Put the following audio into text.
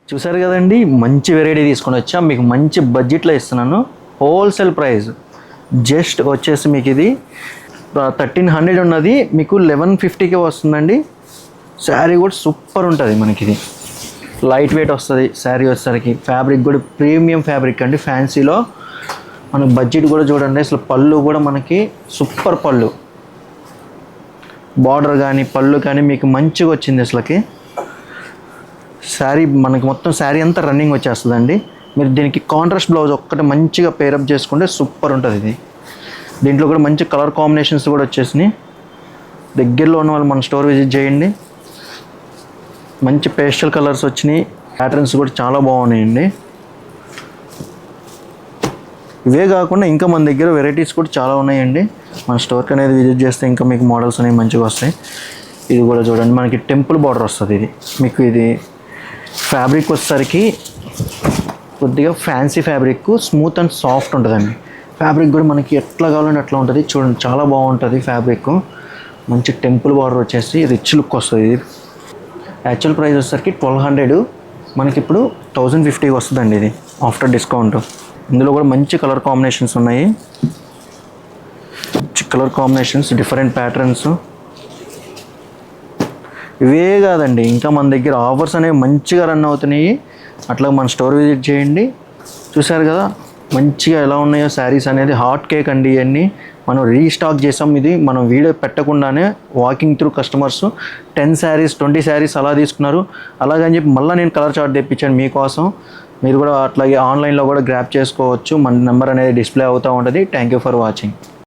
చూసారు కదండి, మంచి వెరైటీ తీసుకొని వచ్చా. మీకు మంచి బడ్జెట్లో ఇస్తున్నాను. హోల్సేల్ ప్రైస్ జస్ట్ వచ్చేసి మీకు ఇది 1300 ఉన్నది, మీకు 1150కే వస్తుందండి. శారీ కూడా సూపర్ ఉంటుంది మనకి. ఇది లైట్ వెయిట్ వస్తుంది శారీ వచ్చేసరికి. ఫ్యాబ్రిక్ కూడా ప్రీమియం ఫ్యాబ్రిక్ అండి, ఫ్యాన్సీలో. మనకు బడ్జెట్ కూడా చూడండి. అసలు పళ్ళు కూడా మనకి సూపర్ పళ్ళు, బార్డర్ కానీ పళ్ళు కానీ మీకు మంచిగా వచ్చింది అసలుకి. శారీ మనకి మొత్తం శారీ అంతా రన్నింగ్ వచ్చేస్తుందండి. మీరు దీనికి కాంట్రాస్ట్ బ్లౌజ్ ఒక్కటి మంచిగా పేరప్ చేసుకుంటే సూపర్ ఉంటుంది ఇది. దీంట్లో కూడా మంచి కలర్ కాంబినేషన్స్ కూడా వచ్చేసినాయి. దగ్గరలో ఉన్న వాళ్ళు మన స్టోర్ విజిట్ చేయండి. మంచి పేస్టల్ కలర్స్ వచ్చినాయి, ప్యాటర్న్స్ కూడా చాలా బాగున్నాయండి. ఇవే కాకుండా ఇంకా మన దగ్గర వెరైటీస్ కూడా చాలా ఉన్నాయండి. మన స్టోర్కి అనేది విజిట్ చేస్తే ఇంకా మీకు మోడల్స్ అనేవి మంచిగా వస్తాయి. ఇది కూడా చూడండి, మనకి టెంపుల్ బార్డర్ వస్తుంది. ఇది మీకు ఇది ఫ్యాబ్రిక్ వచ్చేసరికి కొద్దిగా fancy fabric, smooth and soft ఉంటుందండి. ఫ్యాబ్రిక్ కూడా మనకి ఎట్లా కావాలంటే అట్లా ఉంటుంది. చూడండి చాలా బాగుంటుంది ఫ్యాబ్రిక్. మంచి టెంపుల్ బార్డర్ వచ్చేసి రిచ్ లుక్ వస్తుంది. ఇది యాక్చువల్ ప్రైస్ వచ్చేసరికి 1200, మనకి ఇప్పుడు 1050 వస్తుందండి ఇది ఆఫ్టర్ డిస్కౌంట్. ఇందులో కూడా మంచి కలర్ కాంబినేషన్స్ ఉన్నాయి. Colour combinations, different patterns. ఇవే కాదండి, ఇంకా మన దగ్గర ఆఫర్స్ అనేవి మంచిగా రన్ అవుతున్నాయి. అట్లా మన స్టోర్ విజిట్ చేయండి. చూసారు కదా మంచిగా ఎలా ఉన్నాయో శారీస్ అనేది. హాట్ కేక్ అండి ఇవన్నీ మనం రీస్టాక్ చేసాం. ఇది మనం వీడియో పెట్టకుండానే walking through customers 10 saris 20 saris అలా తీసుకున్నారు. అలాగని చెప్పి మళ్ళీ నేను కలర్ చార్ట్ తెప్పించాను మీకోసం. మీరు కూడా అట్లాగే ఆన్లైన్లో కూడా గ్రాప్ చేసుకోవచ్చు. మన నెంబర్ అనేది డిస్ప్లే అవుతూ ఉంటుంది. Thank you for watching.